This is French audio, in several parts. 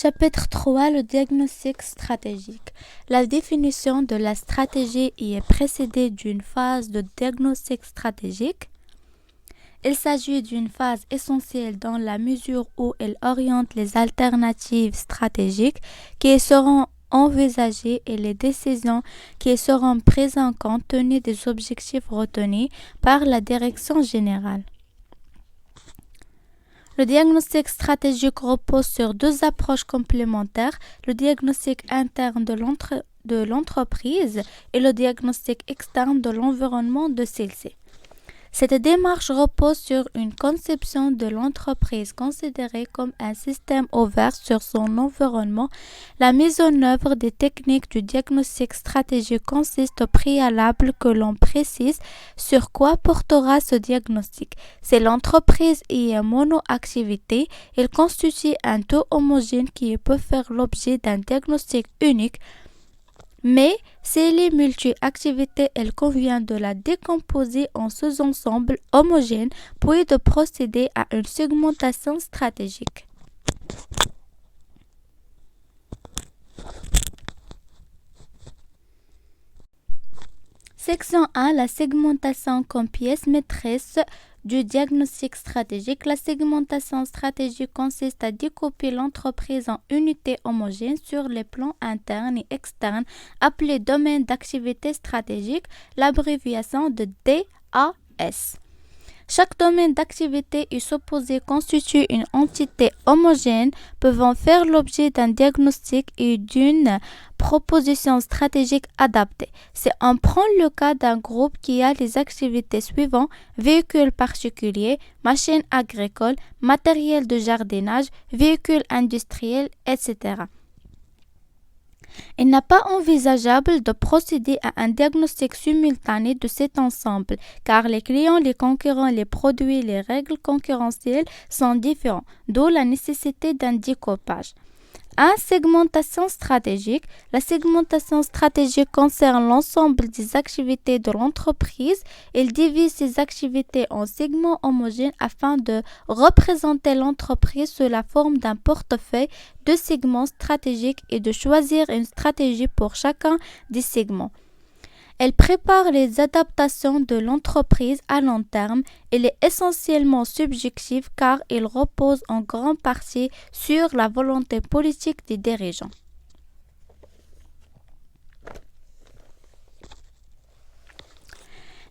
Chapitre 3. Le diagnostic stratégique. La définition de la stratégie y est précédée d'une phase de diagnostic stratégique. Il s'agit d'une phase essentielle dans la mesure où elle oriente les alternatives stratégiques qui seront envisagées et les décisions qui seront prises en compte tenu des objectifs retenus par la direction générale. Le diagnostic stratégique repose sur deux approches complémentaires, le diagnostic interne de l'entreprise et le diagnostic externe de l'environnement de celle-ci. Cette démarche repose sur une conception de l'entreprise considérée comme un système ouvert sur son environnement. La mise en œuvre des techniques du diagnostic stratégique consiste au préalable que l'on précise sur quoi portera ce diagnostic. Si l'entreprise y est monoactivité, il constitue un tout homogène qui peut faire l'objet d'un diagnostic unique. Mais si les multi-activités, il convient de la décomposer en sous-ensembles homogènes, puis de procéder à une segmentation stratégique. Section 1. La segmentation comme pièce maîtresse du diagnostic stratégique. La segmentation stratégique consiste à découper l'entreprise en unités homogènes sur les plans internes et externes, appelés domaines d'activité stratégique, l'abréviation de DAS. Chaque domaine d'activité et supposé constitue une entité homogène pouvant faire l'objet d'un diagnostic et d'une proposition stratégique adaptée. Si on prend le cas d'un groupe qui a les activités suivantes: véhicules particuliers, machines agricoles, matériel de jardinage, véhicules industriels, etc. Il n'est pas envisageable de procéder à un diagnostic simultané de cet ensemble, car les clients, les concurrents, les produits, les règles concurrentielles sont différents, d'où la nécessité d'un découpage. 1. Segmentation stratégique. La segmentation stratégique concerne l'ensemble des activités de l'entreprise. Elle divise ces activités en segments homogènes afin de représenter l'entreprise sous la forme d'un portefeuille de segments stratégiques et de choisir une stratégie pour chacun des segments. Elle prépare les adaptations de l'entreprise à long terme. Elle est essentiellement subjective car elle repose en grande partie sur la volonté politique des dirigeants.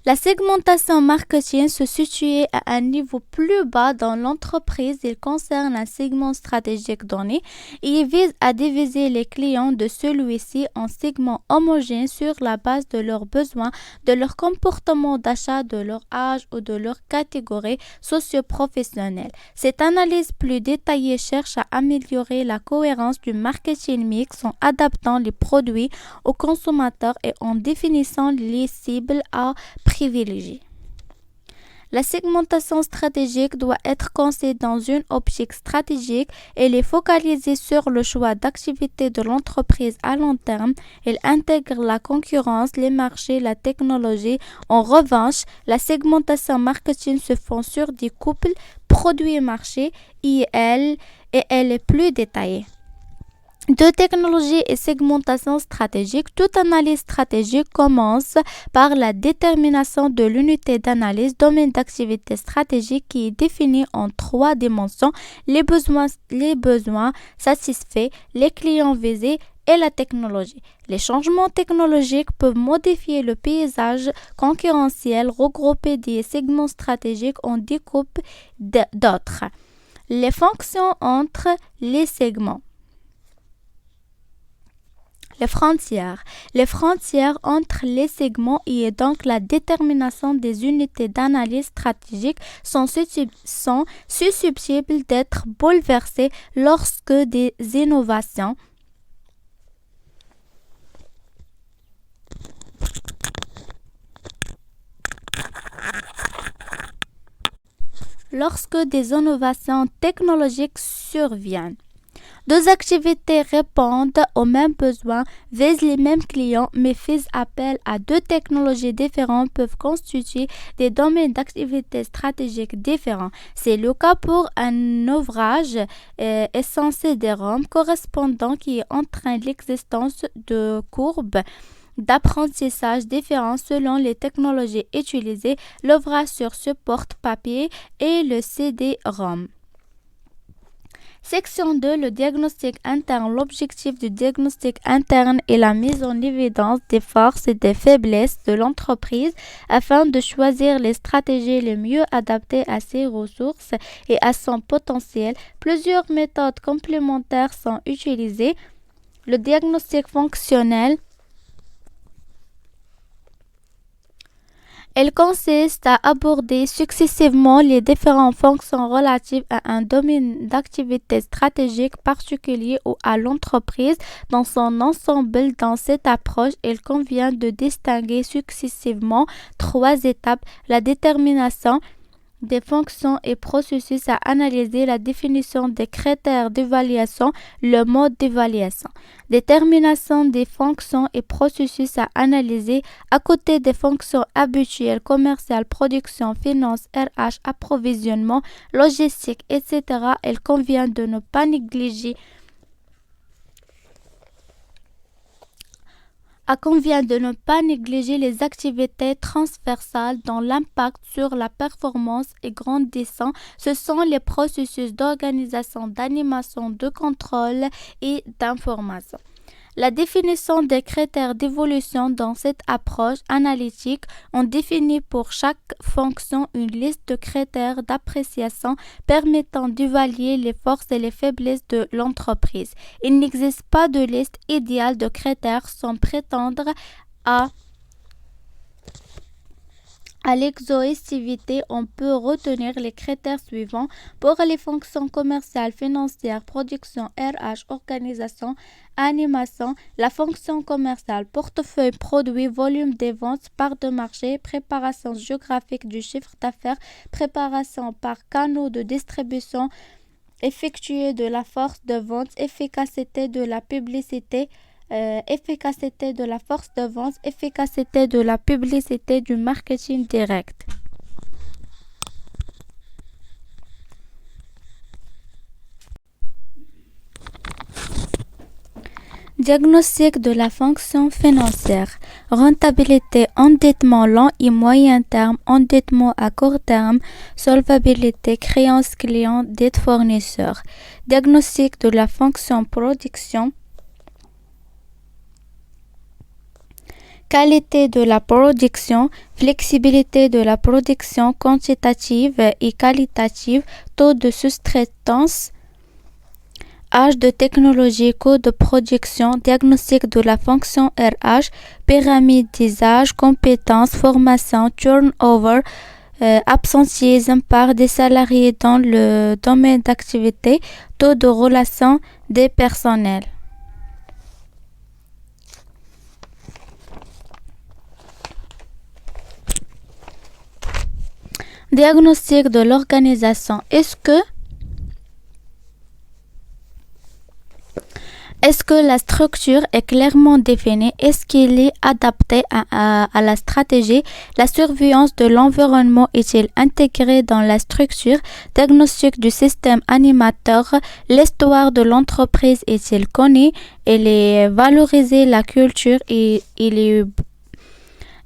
La segmentation marketing se situe à un niveau plus bas dans l'entreprise. Il concerne un segment stratégique donné et il vise à diviser les clients de celui-ci en segments homogènes sur la base de leurs besoins, de leur comportement d'achat, de leur âge ou de leur catégorie socio-professionnelle. Cette analyse plus détaillée cherche à améliorer la cohérence du marketing mix en adaptant les produits aux consommateurs et en définissant les cibles à privilégié. La segmentation stratégique doit être conçue dans une optique stratégique. Elle est focalisée sur le choix d'activités de l'entreprise à long terme. Elle intègre la concurrence, les marchés, la technologie. En revanche, la segmentation marketing se fonde sur des couples produits et marchés et elle est plus détaillée. De technologie et segmentation stratégique. Toute analyse stratégique commence par la détermination de l'unité d'analyse, domaine d'activité stratégique qui est définie en 3 dimensions: les besoins satisfaits, les clients visés et la technologie. Les changements technologiques peuvent modifier le paysage concurrentiel, regrouper des segments stratégiques en découpe d'autres. Les fonctions entre les segments. Les frontières entre les segments et donc la détermination des unités d'analyse stratégique sont susceptibles d'être bouleversées lorsque des innovations technologiques surviennent. Deux activités répondent aux mêmes besoins, visent les mêmes clients, mais font appel à deux technologies différentes peuvent constituer des domaines d'activité stratégiques différents. C'est le cas pour un ouvrage essence CD-ROM correspondant qui entraîne l'existence de courbes d'apprentissage différents selon les technologies utilisées, l'ouvrage sur support papier et le CD-ROM. Section 2. Le diagnostic interne. L'objectif du diagnostic interne est la mise en évidence des forces et des faiblesses de l'entreprise afin de choisir les stratégies les mieux adaptées à ses ressources et à son potentiel. Plusieurs méthodes complémentaires sont utilisées. Le diagnostic fonctionnel. Elle consiste à aborder successivement les différentes fonctions relatives à un domaine d'activité stratégique particulier ou à l'entreprise dans son ensemble. Dans cette approche, il convient de distinguer successivement trois étapes: la détermination des fonctions et processus à analyser, la définition des critères d'évaluation, le mode d'évaluation. Détermination des fonctions et processus à analyser. À côté des fonctions habituelles, commerciales, production, finance, RH, approvisionnement, logistique, etc., il convient de ne pas négliger les activités transversales dont l'impact sur la performance est grandissant. Ce sont les processus d'organisation, d'animation, de contrôle et d'information. La définition des critères d'évolution. Dans cette approche analytique, on définit pour chaque fonction une liste de critères d'appréciation permettant d'évaluer les forces et les faiblesses de l'entreprise. Il n'existe pas de liste idéale de critères sans prétendre à l'exhaustivité. On peut retenir les critères suivants. Pour les fonctions commerciales, financières, production, RH, organisation, animation, la fonction commerciale: portefeuille, produit, volume des ventes, part de marché, préparation géographique du chiffre d'affaires, préparation par canaux de distribution, effectuée de la force de vente, efficacité de la publicité, efficacité de la force de vente, efficacité de la publicité, du marketing direct. Diagnostic de la fonction financière. Rentabilité, endettement long et moyen terme, endettement à court terme, solvabilité, créance client, dette fournisseur. Diagnostic de la fonction production. Qualité de la production, flexibilité de la production quantitative et qualitative, taux de sous-traitance, âge de technologie, coût de production. Diagnostic de la fonction RH, pyramide des âges, compétences, formation, turnover, absentéisme par des salariés dans le domaine d'activité, taux de relation des personnels. Diagnostic de l'organisation. Est-ce que la structure est clairement définie? Est-ce qu'il est adapté à la stratégie? La surveillance de l'environnement est-il intégrée dans la structure? Diagnostic du système animateur. L'histoire de l'entreprise est-il connue? Elle est valorisée. La culture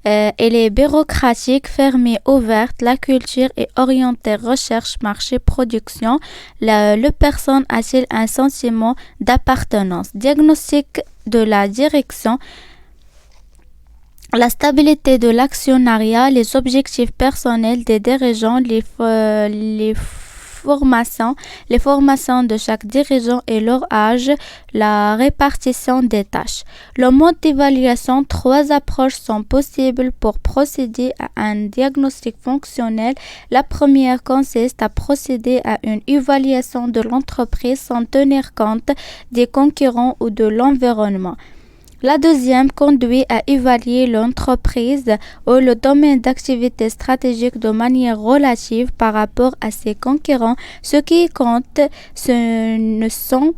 elle est bureaucratique, fermée, ouverte. La culture est orientée recherche, marché, production. Le personne a-t-il un sentiment d'appartenance? Diagnostic de la direction. La stabilité de l'actionnariat, les objectifs personnels des dirigeants, les formations de chaque dirigeant et leur âge, la répartition des tâches. Le mode d'évaluation. 3 approches sont possibles pour procéder à un diagnostic fonctionnel. La première consiste à procéder à une évaluation de l'entreprise sans tenir compte des concurrents ou de l'environnement. La deuxième conduit à évaluer l'entreprise ou le domaine d'activité stratégique de manière relative par rapport à ses concurrents. Ce qui compte, ce ne sont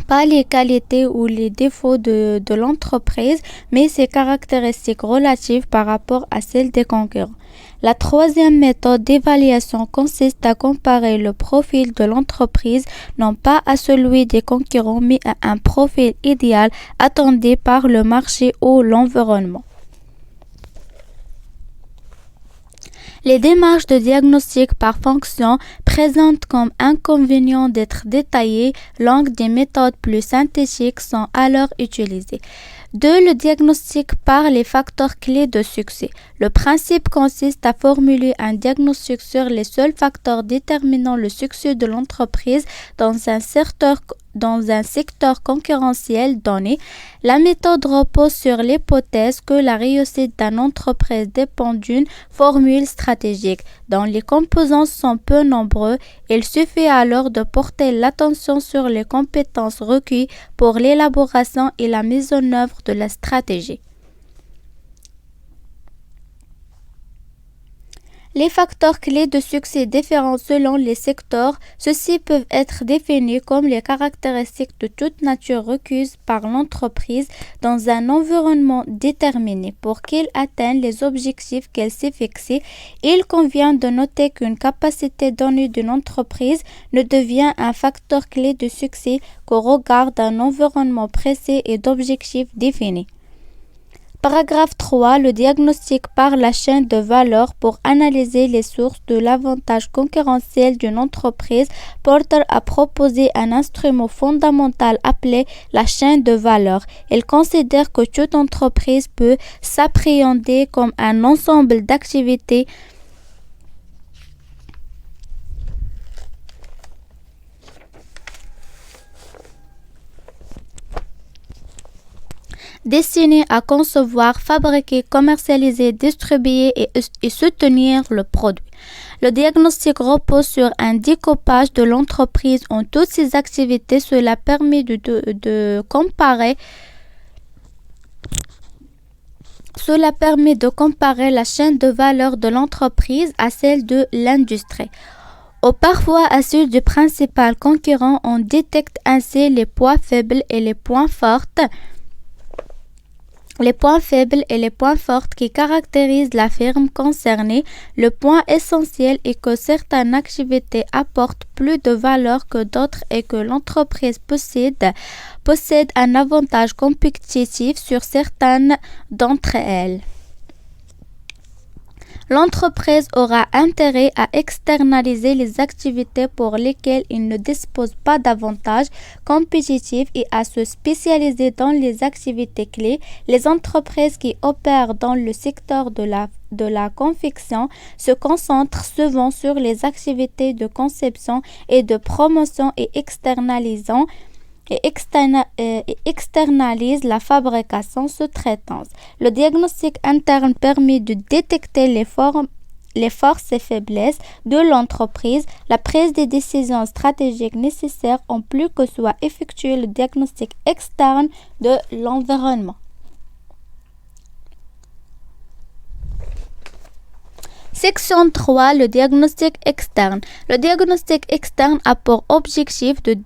pas les qualités ou les défauts de l'entreprise, mais ses caractéristiques relatives par rapport à celles des concurrents. La troisième méthode d'évaluation consiste à comparer le profil de l'entreprise non pas à celui des concurrents, mais à un profil idéal attendu par le marché ou l'environnement. Les démarches de diagnostic par fonction présentent comme inconvénient d'être détaillées, longues. Des méthodes plus synthétiques sont alors utilisées. 2. Le diagnostic par les facteurs clés de succès. Le principe consiste à formuler un diagnostic sur les seuls facteurs déterminant le succès de l'entreprise dans un secteur concurrentiel donné. La méthode repose sur l'hypothèse que la réussite d'une entreprise dépend d'une formule stratégique, dont les composants sont peu nombreux. Il suffit alors de porter l'attention sur les compétences requises pour l'élaboration et la mise en œuvre de la stratégie. Les facteurs clés de succès différents selon les secteurs. Ceux-ci peuvent être définis comme les caractéristiques de toute nature requises par l'entreprise dans un environnement déterminé pour qu'elle atteigne les objectifs qu'elle s'est fixés. Il convient de noter qu'une capacité donnée d'une entreprise ne devient un facteur clé de succès qu'au regard d'un environnement précis et d'objectifs définis. Paragraphe 3. Le diagnostic par la chaîne de valeur pour analyser les sources de l'avantage concurrentiel d'une entreprise. Porter a proposé un instrument fondamental appelé la chaîne de valeur. Il considère que toute entreprise peut s'appréhender comme un ensemble d'activités destiné à concevoir, fabriquer, commercialiser, distribuer et soutenir le produit. Le diagnostic repose sur un découpage de l'entreprise en toutes ses activités. Cela permet de comparer la chaîne de valeur de l'entreprise à celle de l'industrie. Ou parfois à celle du principal concurrent. On détecte ainsi les points faibles et les points forts. Les points faibles et les points forts qui caractérisent la firme concernée. Le point essentiel est que certaines activités apportent plus de valeur que d'autres et que l'entreprise possède un avantage compétitif sur certaines d'entre elles. L'entreprise aura intérêt à externaliser les activités pour lesquelles il ne dispose pas d'avantages compétitifs et à se spécialiser dans les activités clés. Les entreprises qui opèrent dans le secteur de la confection se concentrent souvent sur les activités de conception et de promotion et externalise la fabrication sous-traitance. Le diagnostic interne permet de détecter les forces et faiblesses de l'entreprise. La prise des décisions stratégiques nécessaires en plus que soit effectuer le diagnostic externe de l'environnement. Section 3. Le diagnostic externe. Le diagnostic externe a pour objectif de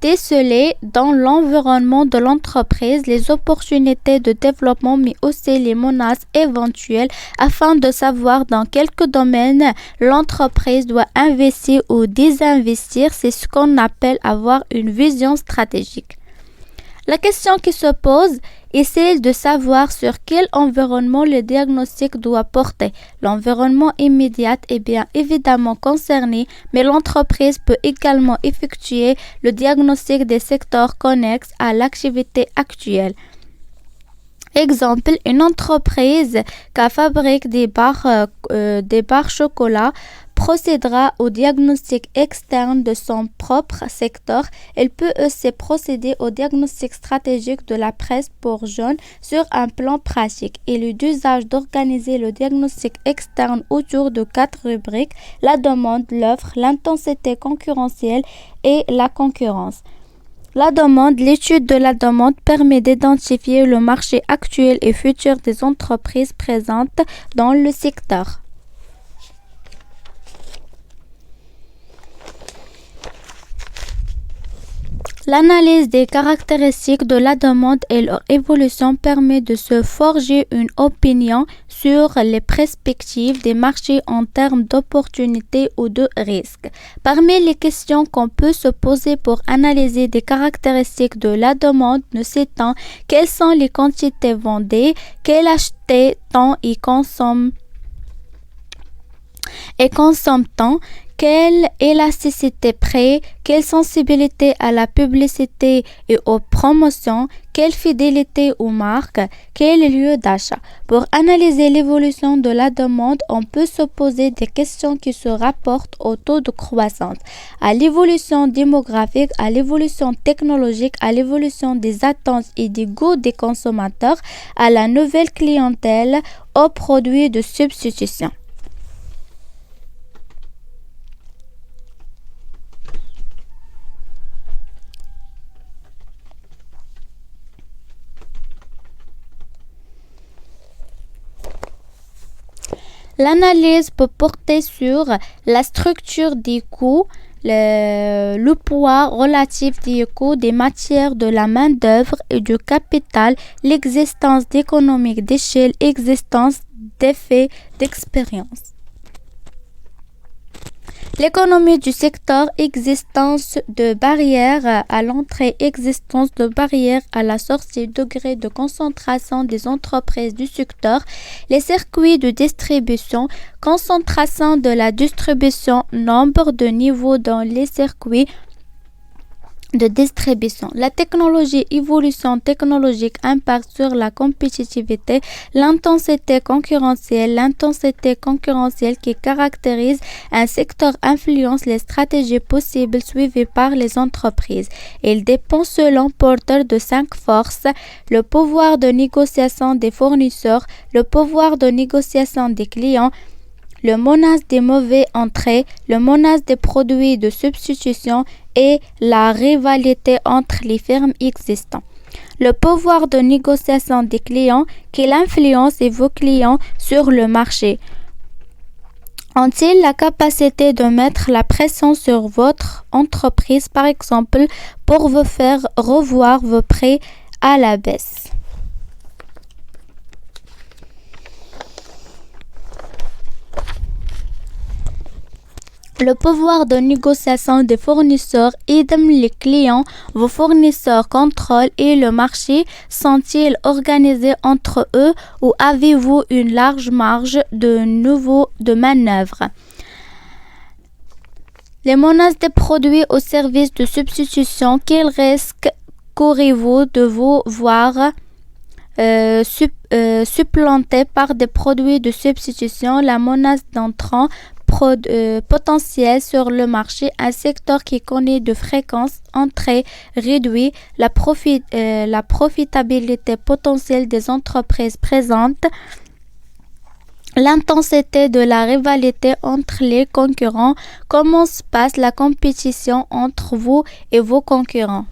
déceler dans l'environnement de l'entreprise les opportunités de développement mais aussi les menaces éventuelles afin de savoir dans quel domaine l'entreprise doit investir ou désinvestir. C'est ce qu'on appelle avoir une vision stratégique. La question qui se pose est celle de savoir sur quel environnement le diagnostic doit porter. L'environnement immédiat est bien évidemment concerné, mais l'entreprise peut également effectuer le diagnostic des secteurs connexes à l'activité actuelle. Exemple, une entreprise qui fabrique des barres chocolat procédera au diagnostic externe de son propre secteur. Elle peut aussi procéder au diagnostic stratégique de la presse pour jeunes sur un plan pratique. Il est d'usage d'organiser le diagnostic externe autour de 4 rubriques: la demande, l'offre, l'intensité concurrentielle et la concurrence. La demande. L'étude de la demande permet d'identifier le marché actuel et futur des entreprises présentes dans le secteur. L'analyse des caractéristiques de la demande et leur évolution permet de se forger une opinion sur les perspectives des marchés en termes d'opportunités ou de risques. Parmi les questions qu'on peut se poser pour analyser des caractéristiques de la demande, nous citons quelles sont les quantités vendues, quel acheter-on et consomme-t-on, quelle élasticité prix, quelle sensibilité à la publicité et aux promotions, quelle fidélité aux marques, quel lieu d'achat. Pour analyser l'évolution de la demande, on peut se poser des questions qui se rapportent au taux de croissance, à l'évolution démographique, à l'évolution technologique, à l'évolution des attentes et des goûts des consommateurs, à la nouvelle clientèle, aux produits de substitution. L'analyse peut porter sur la structure des coûts, le poids relatif des coûts des matières, de la main-d'œuvre et du capital, l'existence d'économies d'échelle, existence d'effets d'expérience. L'économie du secteur, existence de barrières à l'entrée, existence de barrières à la sortie, degré de concentration des entreprises du secteur, les circuits de distribution, concentration de la distribution, nombre de niveaux dans les circuits de distribution. La technologie, évolution technologique, impact sur la compétitivité, l'intensité concurrentielle qui caractérise un secteur influence les stratégies possibles suivies par les entreprises. Il dépend selon Porter de 5 forces: le pouvoir de négociation des fournisseurs, le pouvoir de négociation des clients, le menace des mauvais entrées, le menace des produits de substitution et la rivalité entre les firmes existantes. Le pouvoir de négociation des clients, quelle influence vos clients sur le marché? Ont-ils la capacité de mettre la pression sur votre entreprise, par exemple, pour vous faire revoir vos prix à la baisse? Le pouvoir de négociation des fournisseurs, idem les clients, vos fournisseurs contrôlent et le marché sont-ils organisés entre eux ou avez-vous une large marge de manœuvre? Les menaces des produits au service de substitution, quel risque courez-vous de vous voir supplanté par des produits de substitution? La menace d'entrant potentiel sur le marché, un secteur qui connaît de fréquences entrées réduites, la profitabilité potentielle des entreprises présentes, l'intensité de la rivalité entre les concurrents, comment se passe la compétition entre vous et vos concurrents.